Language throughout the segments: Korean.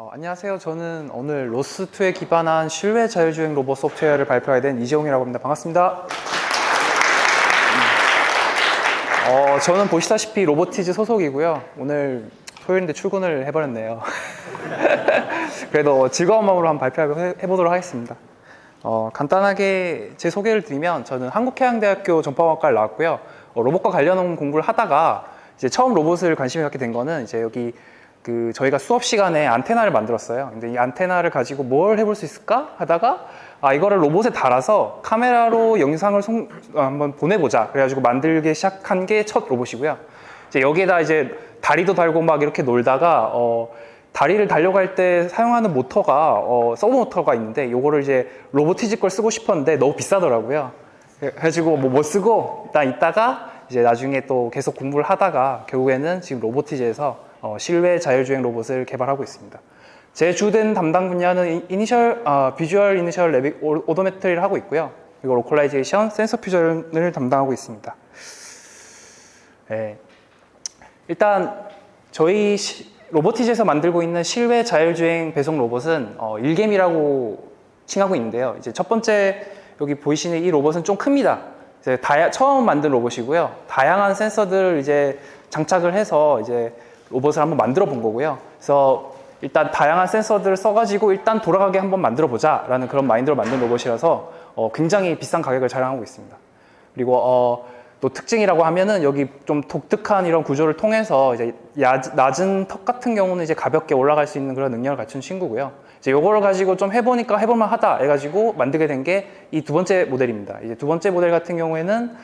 안녕하세요. 저는 오늘 로스2에 기반한 실외 자율주행 로봇 소프트웨어를 발표하게 된 이재용이라고 합니다. 반갑습니다. 저는 보시다시피 로보티즈 소속이고요. 오늘 토요일인데 출근을 해버렸네요. 그래도 즐거운 마음으로 한번 발표해보도록 하겠습니다. 간단하게 제 소개를 드리면 저는 한국해양대학교 전파공학과를 나왔고요. 로봇과 관련한 공부를 하다가 이제 처음 로봇을 관심을 갖게 된 거는 이제 여기 저희가 수업 시간에 안테나를 만들었어요. 근데 이 안테나를 가지고 뭘 해볼 수 있을까 하다가 이거를 로봇에 달아서 카메라로 영상을 한번 보내보자. 그래가지고 만들기 시작한 게 첫 로봇이고요. 이제 여기에다 이제 다리도 달고 막 이렇게 놀다가 다리를 달려갈 때 사용하는 모터가 서브 모터가 있는데 이거를 이제 로보티즈 걸 쓰고 싶었는데 너무 비싸더라고요. 그래가지고 뭐 쓰고 일단 있다가 이제 나중에 또 계속 공부를 하다가 결국에는 지금 로보티즈에서 실외 자율주행 로봇을 개발하고 있습니다. 제 주된 담당 분야는 비주얼 이니셜 오도메트리를 하고 있고요. 그리고 로컬라이제이션, 센서 퓨전을 담당하고 있습니다. 네. 일단 저희 로보티즈에서 만들고 있는 실외 자율주행 배송 로봇은 일겜이라고 칭하고 있는데요. 이제 첫 번째 여기 보이시는 이 로봇은 좀 큽니다. 이제 처음 만든 로봇이고요. 다양한 센서들을 이제 장착을 해서 이제 로봇을 한번 만들어 본 거고요. 그래서 일단 다양한 센서들을 써가지고 일단 돌아가게 한번 만들어 보자 라는 그런 마인드로 만든 로봇이라서 굉장히 비싼 가격을 자랑하고 있습니다. 그리고 또 특징이라고 하면은 여기 좀 독특한 이런 구조를 통해서 이제 낮은 턱 같은 경우는 이제 가볍게 올라갈 수 있는 그런 능력을 갖춘 친구고요. 이제 요거를 가지고 좀 해보니까 해볼만 하다 해가지고 만들게 된 게 이 두 번째 모델입니다. 이제 두 번째 모델 같은 경우에는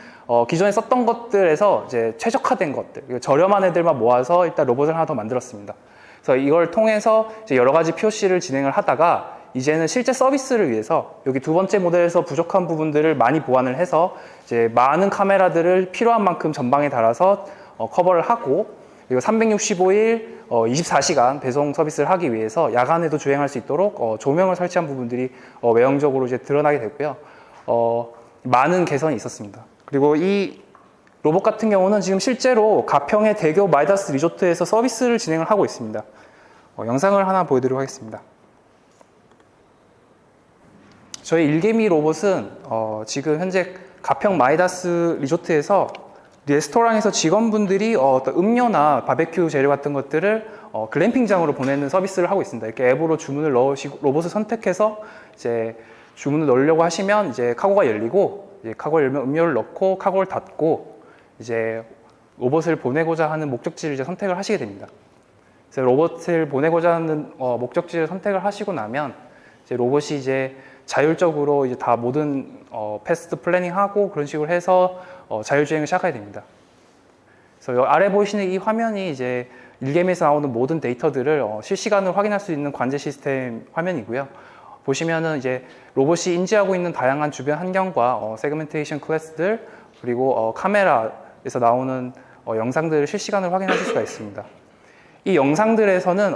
기존에 썼던 것들에서 이제 최적화된 것들, 저렴한 애들만 모아서 일단 로봇을 하나 더 만들었습니다. 그래서 이걸 통해서 이제 여러 가지 POC를 진행을 하다가 이제는 실제 서비스를 위해서 여기 두 번째 모델에서 부족한 부분들을 많이 보완을 해서 이제 많은 카메라들을 필요한 만큼 전방에 달아서 커버를 하고 그리고 365일 24시간 배송 서비스를 하기 위해서 야간에도 주행할 수 있도록 조명을 설치한 부분들이 외형적으로 이제 드러나게 됐고요. 많은 개선이 있었습니다. 그리고 이 로봇 같은 경우는 지금 실제로 가평의 대교 마이다스 리조트에서 서비스를 진행을 하고 있습니다. 영상을 하나 보여드리도록 하겠습니다. 저희 일개미 로봇은 지금 현재 가평 마이다스 리조트에서 레스토랑에서 직원분들이 어떤 음료나 바베큐 재료 같은 것들을 글램핑장으로 보내는 서비스를 하고 있습니다. 이렇게 앱으로 주문을 넣으시고 로봇을 선택해서 이제 주문을 넣으려고 하시면 이제 카고가 열리고 이제 카고를 열면 음료를 넣고 카고를 닫고 이제 로봇을 보내고자 하는 목적지를 이제 선택을 하시게 됩니다. 그래서 로봇을 보내고자 하는 목적지를 선택을 하시고 나면 이제 로봇이 이제 자율적으로 이제 다 모든 패스트 플래닝하고 그런 식으로 해서 자율주행을 시작하게 됩니다. 그래서 아래 보이시는 이 화면이 이제 일겜에서 나오는 모든 데이터들을 실시간으로 확인할 수 있는 관제 시스템 화면이고요. 보시면은 이제 로봇이 인지하고 있는 다양한 주변 환경과 세그멘테이션 클래스들 그리고 카메라에서 나오는 영상들을 실시간으로 확인하실 수가 있습니다. 이 영상들에서는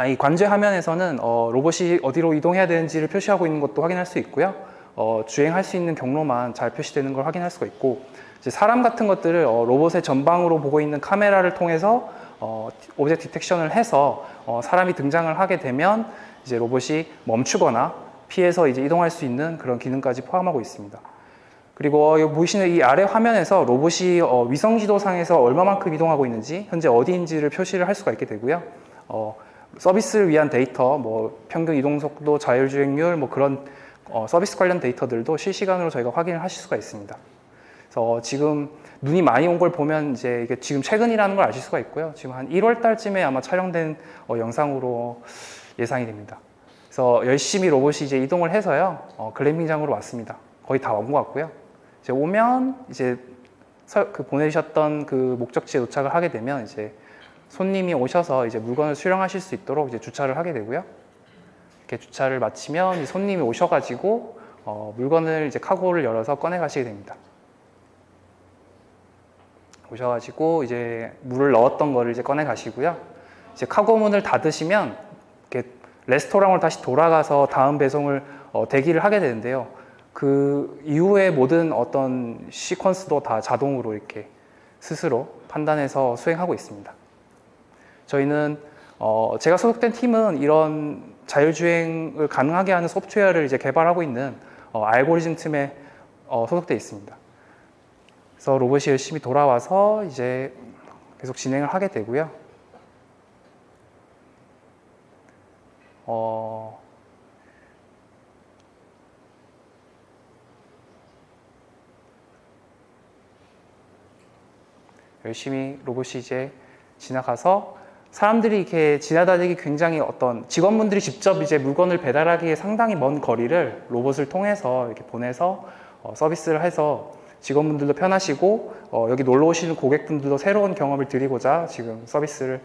이 관제 화면에서는 로봇이 어디로 이동해야 되는지를 표시하고 있는 것도 확인할 수 있고요. 주행할 수 있는 경로만 잘 표시되는 걸 확인할 수가 있고 이제 사람 같은 것들을 로봇의 전방으로 보고 있는 카메라를 통해서 오브젝트 디텍션을 해서 사람이 등장을 하게 되면 이제 로봇이 멈추거나 피해서 이제 이동할 수 있는 그런 기능까지 포함하고 있습니다. 그리고 여기 보이시는 이 아래 화면에서 로봇이 위성 지도상에서 얼마만큼 이동하고 있는지 현재 어디인지를 표시를 할 수가 있게 되고요. 서비스를 위한 데이터, 뭐 평균 이동 속도, 자율주행률, 뭐 그런 서비스 관련 데이터들도 실시간으로 저희가 확인을 하실 수가 있습니다. 그래서 지금 눈이 많이 온 걸 보면 이제 이게 지금 최근이라는 걸 아실 수가 있고요. 지금 한 1월 달쯤에 아마 촬영된 영상으로 예상이 됩니다. 그래서 열심히 로봇이 이제 이동을 해서요, 글램핑장으로 왔습니다. 거의 다 온 것 같고요. 이제 오면 이제 보내셨던 그 목적지에 도착을 하게 되면 이제 손님이 오셔서 이제 물건을 수령하실 수 있도록 이제 주차를 하게 되고요. 이렇게 주차를 마치면 이제 손님이 오셔가지고 물건을 이제 카고를 열어서 꺼내 가시게 됩니다. 오셔가지고 이제 물을 넣었던 거를 이제 꺼내 가시고요. 이제 카고 문을 닫으시면 이렇게 레스토랑으로 다시 돌아가서 다음 배송을 대기를 하게 되는데요. 그 이후에 모든 어떤 시퀀스도 다 자동으로 이렇게 스스로 판단해서 수행하고 있습니다. 저희는 제가 소속된 팀은 이런 자율주행을 가능하게 하는 소프트웨어를 이제 개발하고 있는 알고리즘 팀에 소속돼 있습니다. 그래서 로봇이 열심히 돌아와서 이제 계속 진행을 하게 되고요. 열심히 로봇이 이제 지나가서 사람들이 이렇게 지나다니기 굉장히 어떤 직원분들이 직접 이제 물건을 배달하기에 상당히 먼 거리를 로봇을 통해서 이렇게 보내서 서비스를 해서 직원분들도 편하시고 여기 놀러 오시는 고객분들도 새로운 경험을 드리고자 지금 서비스를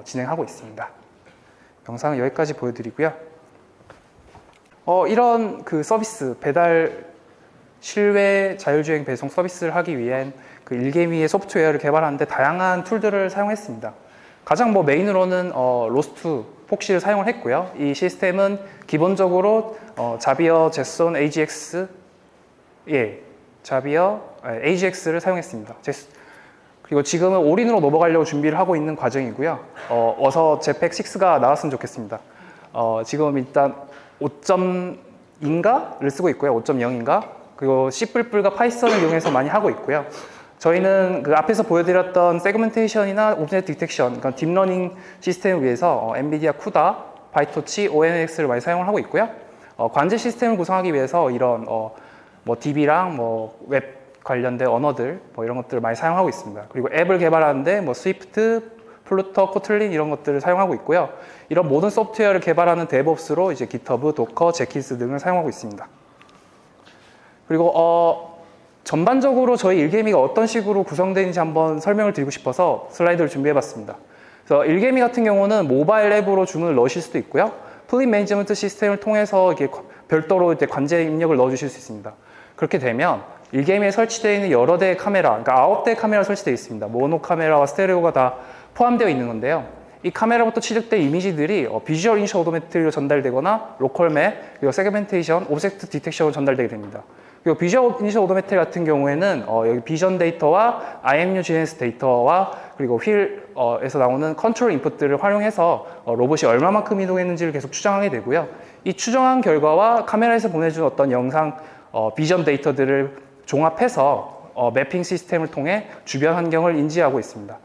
진행하고 있습니다. 영상은 여기까지 보여드리고요. 이런 그 서비스 배달 실외 자율주행 배송 서비스를 하기 위한 그 일개미의 소프트웨어를 개발하는데 다양한 툴들을 사용했습니다. 가장 메인으로는 로스트 폭시를 사용을 했고요. 이 시스템은 기본적으로 자비어 제손 AGX 자비어 AGX를 사용했습니다. 그리고 지금은 올인으로 넘어가려고 준비를 하고 있는 과정이고요. 어서 제팩 6가 나왔으면 좋겠습니다. 지금 일단 5.2인가를 쓰고 있고요. 5.0인가? 그리고 C++과 파이썬을 이용해서 많이 하고 있고요. 저희는 그 앞에서 보여드렸던 세그멘테이션이나 오브젝트 디텍션, 그러니까 딥러닝 시스템을 위해서 엔비디아 쿠다, 바이토치, ONNX를 많이 사용을 하고 있고요. 관제 시스템을 구성하기 위해서 이런 DB랑 웹 관련된 언어들 이런 것들을 많이 사용하고 있습니다. 그리고 앱을 개발하는데 스위프트, 플루터, 코틀린 이런 것들을 사용하고 있고요. 이런 모든 소프트웨어를 개발하는 데브옵스로 이제 GitHub, 도커, 제킨스 등을 사용하고 있습니다. 그리고 전반적으로 저희 일개미가 어떤 식으로 구성되는지 한번 설명을 드리고 싶어서 슬라이드를 준비해봤습니다. 그래서 일개미 같은 경우는 모바일 앱으로 주문을 넣으실 수도 있고요. 플릿 매니지먼트 시스템을 통해서 이렇게 별도로 이제 관제 입력을 넣어주실 수 있습니다. 그렇게 되면 일개미에 설치되어 있는 여러 대의 카메라, 그러니까 9대의 카메라가 설치되어 있습니다. 모노 카메라와 스테레오가 다 포함되어 있는 건데요. 이 카메라부터 취득된 이미지들이 비주얼 이니셜 오도메트리로 전달되거나 로컬 맵, 그리고 세그멘테이션, 오브젝트 디텍션으로 전달되게 됩니다. 그리고 비주얼 이니셜 오도메트리 같은 경우에는 여기 비전 데이터와 IMU-GNS 데이터와 그리고 휠에서 나오는 컨트롤 인풋들을 활용해서 로봇이 얼마만큼 이동했는지를 계속 추정하게 되고요. 이 추정한 결과와 카메라에서 보내준 어떤 영상 비전 데이터들을 종합해서 매핑 시스템을 통해 주변 환경을 인지하고 있습니다.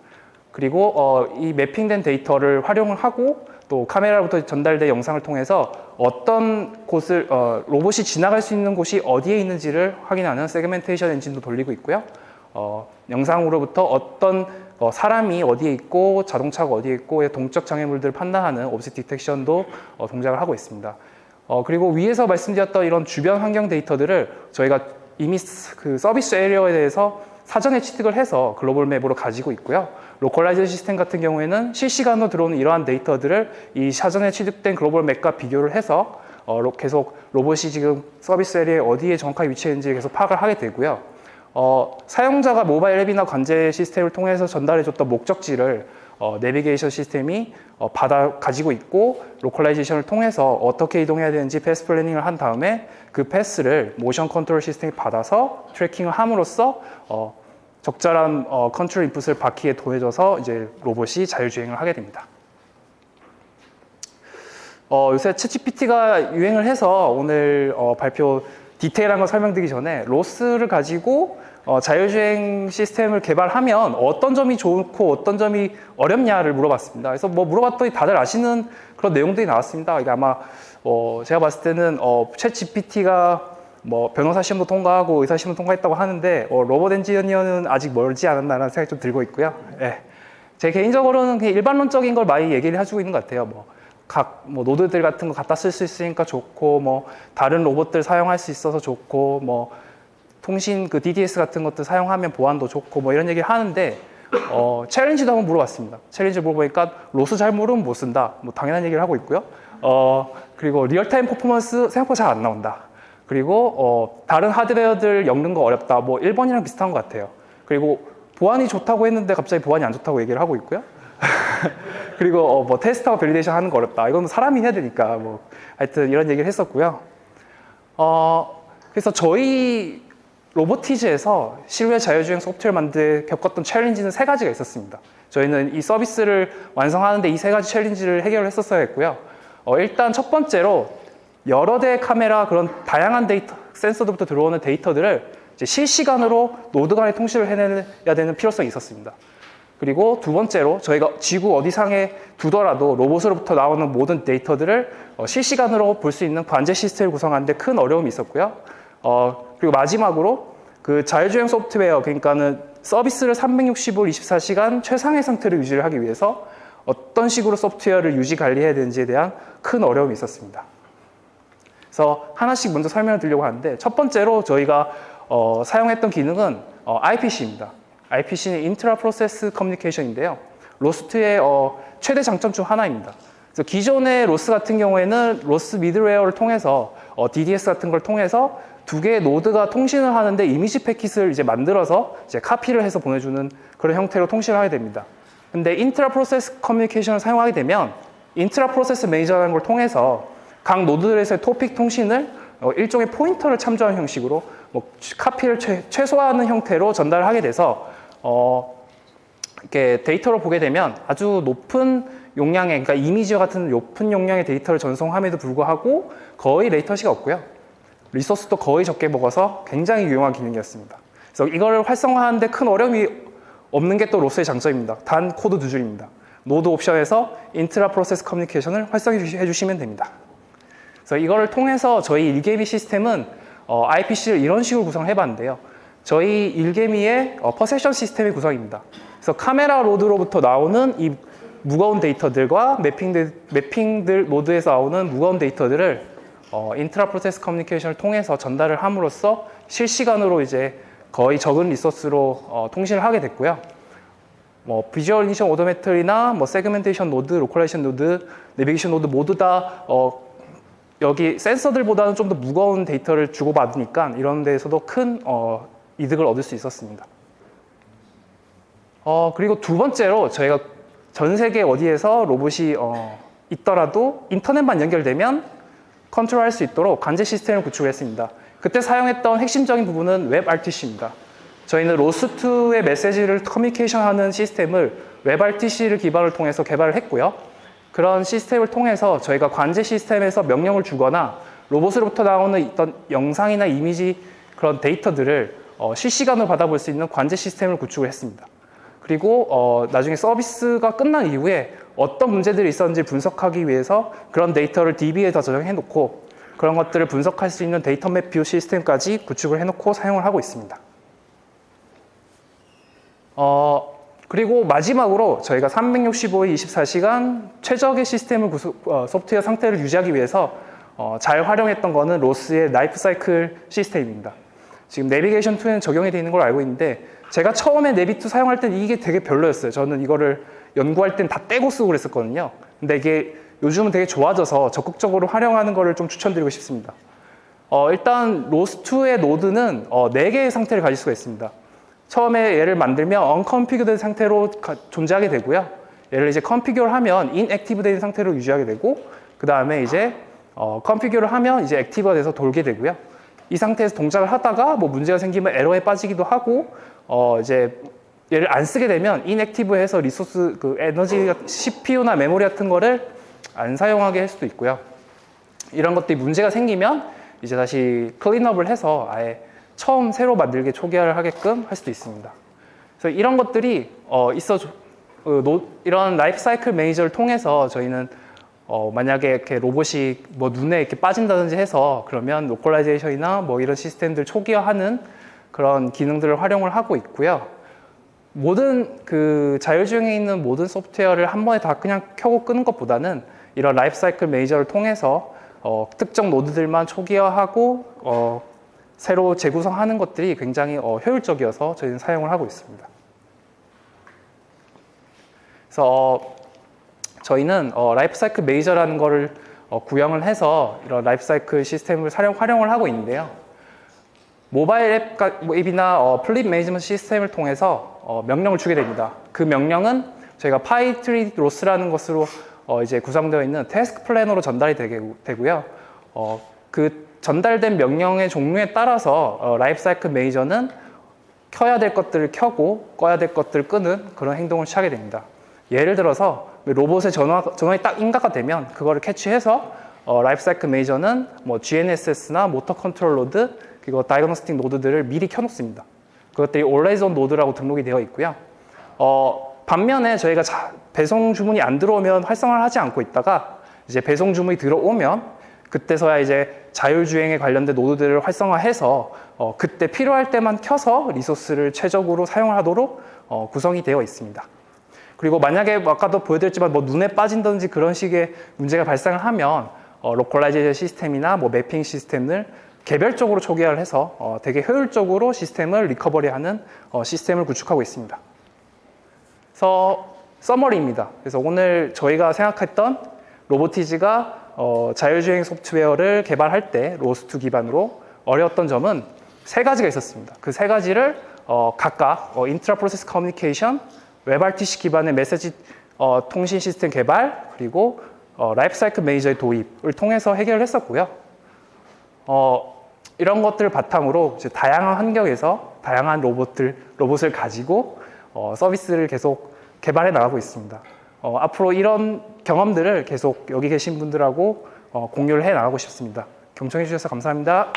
그리고 이 매핑된 데이터를 활용을 하고 또 카메라부터 전달된 영상을 통해서 어떤 곳을 로봇이 지나갈 수 있는 곳이 어디에 있는지를 확인하는 세그멘테이션 엔진도 돌리고 있고요. 영상으로부터 어떤 사람이 어디에 있고 자동차가 어디에 있고 동적 장애물들을 판단하는 오브젝트 디텍션도 동작을 하고 있습니다. 그리고 위에서 말씀드렸던 이런 주변 환경 데이터들을 저희가 이미 그 서비스 에리어에 대해서 사전에 취득을 해서 글로벌 맵으로 가지고 있고요. 로컬라이즈 시스템 같은 경우에는 실시간으로 들어오는 이러한 데이터들을 이 사전에 취득된 글로벌 맵과 비교를 해서 계속 로봇이 지금 서비스 에리어에 어디에 정확하게 위치했는지 계속 파악을 하게 되고요. 사용자가 모바일 앱이나 관제 시스템을 통해서 전달해줬던 목적지를 내비게이션 시스템이 가지고 있고 로컬라이제이션을 통해서 어떻게 이동해야 되는지 패스 플래닝을 한 다음에 그 패스를 모션 컨트롤 시스템이 받아서 트래킹을 함으로써 적절한 컨트롤 인풋을 바퀴에 더해줘서 이제 로봇이 자율주행을 하게 됩니다. 요새 챗GPT가 유행을 해서 오늘 발표 디테일한 거 설명드리기 전에 로스를 가지고 자율주행 시스템을 개발하면 어떤 점이 좋고 어떤 점이 어렵냐를 물어봤습니다. 그래서 물어봤더니 다들 아시는 그런 내용들이 나왔습니다. 이게 아마 제가 봤을 때는 챗GPT가 변호사 시험도 통과하고 의사 시험도 통과했다고 하는데 로봇 엔지니어는 아직 멀지 않았나라는 생각이 좀 들고 있고요. 예. 제 개인적으로는 그냥 일반론적인 걸 많이 얘기를 해주고 있는 것 같아요. 각 노드들 같은 거 갖다 쓸 수 있으니까 좋고 다른 로봇들 사용할 수 있어서 좋고 통신 그 DDS 같은 것들 사용하면 보안도 좋고 이런 얘기를 하는데 챌린지도 한번 물어봤습니다. 챌린지 물어보니까 로스 잘 모르면 못 쓴다. 당연한 얘기를 하고 있고요. 그리고 리얼타임 퍼포먼스 생각보다 잘 안 나온다. 그리고 다른 하드웨어들 엮는 거 어렵다. 1번이랑 비슷한 것 같아요. 그리고 보안이 좋다고 했는데 갑자기 보안이 안 좋다고 얘기를 하고 있고요. 그리고 테스트하고 밸리데이션 하는 거 어렵다. 이건 사람이 해야 되니까 하여튼 이런 얘기를 했었고요. 그래서 저희 로보티즈에서 실외 자율주행 소프트웨어 만들 겪었던 챌린지는 3가지가 있었습니다. 저희는 이 서비스를 완성하는데 이 세 가지 챌린지를 해결했었어야 했고요. 일단 첫 번째로 여러 대의 카메라 그런 다양한 데이터, 센서들부터 들어오는 데이터들을 이제 실시간으로 노드 간의 통신을 해내야 되는 필요성이 있었습니다. 그리고 두 번째로 저희가 지구 어디상에 두더라도 로봇으로부터 나오는 모든 데이터들을 실시간으로 볼 수 있는 관제 시스템을 구성하는 데 큰 어려움이 있었고요. 그리고 마지막으로 그 자율주행 소프트웨어, 그러니까는 서비스를 365일 24시간 최상의 상태로 유지를 하기 위해서 어떤 식으로 소프트웨어를 유지 관리해야 되는지에 대한 큰 어려움이 있었습니다. 그래서 하나씩 먼저 설명을 드리려고 하는데, 첫 번째로 저희가 사용했던 기능은 IPC입니다. IPC는 인트라 프로세스 커뮤니케이션인데요. 로스트의 최대 장점 중 하나입니다. 그래서 기존의 로스 같은 경우에는 로스 미드웨어를 통해서 DDS 같은 걸 통해서 두 개의 노드가 통신을 하는데 이미지 패킷을 이제 만들어서 이제 카피를 해서 보내주는 그런 형태로 통신을 하게 됩니다. 근데 인트라 프로세스 커뮤니케이션을 사용하게 되면 인트라 프로세스 매니저라는 걸 통해서 각 노드들에서의 토픽 통신을 일종의 포인터를 참조한 형식으로 카피를 최소화하는 형태로 전달을 하게 돼서 이렇게 데이터로 보게 되면 아주 높은 용량의, 그러니까 이미지와 같은 높은 용량의 데이터를 전송함에도 불구하고 거의 레이턴시가 없고요. 리소스도 거의 적게 먹어서 굉장히 유용한 기능이었습니다. 그래서 이걸 활성화하는데 큰 어려움이 없는 게 또 로스의 장점입니다. 단 코드 두 줄입니다. 노드 옵션에서 인트라 프로세스 커뮤니케이션을 활성화해 주시면 됩니다. 그래서 이거를 통해서 저희 일개미 시스템은 IPC를 이런 식으로 구성해 봤는데요. 저희 일개미의 퍼셉션 시스템의 구성입니다. 그래서 카메라 로드로부터 나오는 이 무거운 데이터들과 매핑들 노드에서 나오는 무거운 데이터들을 인트라 프로세스 커뮤니케이션을 통해서 전달을 함으로써 실시간으로 이제 거의 적은 리소스로 통신을 하게 됐고요. 비주얼 이니셜 오토메트리나 세그멘테이션 노드, 로컬라이제이션 노드, 내비게이션 노드 모두 다 여기 센서들보다는 좀 더 무거운 데이터를 주고받으니까 이런 데에서도 큰 이득을 얻을 수 있었습니다. 그리고 두 번째로 저희가 전 세계 어디에서 로봇이 있더라도 인터넷만 연결되면 컨트롤할 수 있도록 관제 시스템을 구축했습니다. 그때 사용했던 핵심적인 부분은 웹 RTC입니다. 저희는 로스2의 메시지를 커뮤니케이션하는 시스템을 웹 RTC를 기반을 통해서 개발을 했고요. 그런 시스템을 통해서 저희가 관제 시스템에서 명령을 주거나 로봇으로부터 나오는 어떤 영상이나 이미지 그런 데이터들을 실시간으로 받아볼 수 있는 관제 시스템을 구축을 했습니다. 그리고 나중에 서비스가 끝난 이후에 어떤 문제들이 있었는지 분석하기 위해서 그런 데이터를 DB에다 저장해 놓고 그런 것들을 분석할 수 있는 데이터 맵 뷰 시스템까지 구축을 해놓고 사용을 하고 있습니다. 그리고 마지막으로 저희가 365일 24시간 최적의 시스템을 소프트웨어 상태를 유지하기 위해서 잘 활용했던 거는 로스의 라이프 사이클 시스템입니다. 지금 내비게이션 2에는 적용이 되어 있는 걸 알고 있는데 제가 처음에 내비2 사용할 땐 이게 되게 별로였어요. 저는 이거를 연구할 땐 다 떼고 쓰고 그랬었거든요. 근데 이게 요즘은 되게 좋아져서 적극적으로 활용하는 거를 좀 추천드리고 싶습니다. 일단 로스2의 노드는 4개의 상태를 가질 수가 있습니다. 처음에 얘를 만들면 unconfigured 상태로 존재하게 되고요. 얘를 이제 configure를 하면 inactive 된 상태로 유지하게 되고, 그 다음에 이제 configure를 하면 이제 active가 돼서 돌게 되고요. 이 상태에서 동작을 하다가 문제가 생기면 에러에 빠지기도 하고, 이제 얘를 안 쓰게 되면 inactive해서 리소스 에너지 CPU나 메모리 같은 거를 안 사용하게 할 수도 있고요. 이런 것들이 문제가 생기면 이제 다시 클린업을 해서 아예 처음 새로 만들게 초기화를 하게끔 할 수도 있습니다. 그래서 이런 것들이 이런 라이프 사이클 매니저를 통해서 저희는 만약에 이렇게 로봇이 눈에 이렇게 빠진다든지 해서 그러면 로컬라이제이션이나 이런 시스템들 초기화하는 그런 기능들을 활용을 하고 있고요. 모든 자율주행에 있는 모든 소프트웨어를 한 번에 다 그냥 켜고 끄는 것보다는 이런 라이프 사이클 매니저를 통해서 특정 노드들만 초기화하고 새로 재구성하는 것들이 굉장히 효율적이어서 저희는 사용을 하고 있습니다. 그래서 저희는 라이프 사이클 매니저라는 거를 구형을 해서 이런 라이프 사이클 시스템을 활용을 하고 있는데요. 모바일 앱이나 플립 매니지먼트 시스템을 통해서 명령을 주게 됩니다. 그 명령은 저희가 파이트리 로스라는 것으로 이제 구성되어 있는 태스크 플래너로 전달이 되고요. 그 전달된 명령의 종류에 따라서 라이프 사이클 매니저는 켜야 될 것들을 켜고 꺼야 될 것들을 끄는 그런 행동을 취하게 됩니다. 예를 들어서 로봇의 전원이 딱 인가가 되면 그거를 캐치해서 라이프 사이클 매니저는 뭐 GNSS나 모터 컨트롤 노드 그리고 다이그노스틱 노드들을 미리 켜놓습니다. 그것들이 Always On 노드라고 등록이 되어 있고요. 반면에 저희가 배송 주문이 안 들어오면 활성화를 하지 않고 있다가 이제 배송 주문이 들어오면 그때서야 이제 자율주행에 관련된 노드들을 활성화해서 그때 필요할 때만 켜서 리소스를 최적으로 사용을 하도록 구성이 되어 있습니다. 그리고 만약에 아까도 보여드렸지만 뭐 눈에 빠진다든지 그런 식의 문제가 발생을 하면 로컬라이제이션 시스템이나 뭐 매핑 시스템을 개별적으로 초기화를 해서 되게 효율적으로 시스템을 리커버리하는 시스템을 구축하고 있습니다. 그래서 서머리입니다. 그래서 오늘 저희가 생각했던 로보티즈가 자율주행 소프트웨어를 개발할 때 로스트 기반으로 어려웠던 점은 세 가지가 있었습니다. 그 세 가지를 각각 인트라 프로세스 커뮤니케이션, 웹RTC 기반의 메시지 통신 시스템 개발, 그리고 라이프 사이클 매니저의 도입을 통해서 해결을 했었고요. 이런 것들을 바탕으로 이제 다양한 환경에서 다양한 로봇을 가지고 서비스를 계속 개발해 나가고 있습니다. 앞으로 이런 경험들을 계속 여기 계신 분들하고 공유를 해 나가고 싶습니다. 경청해 주셔서 감사합니다.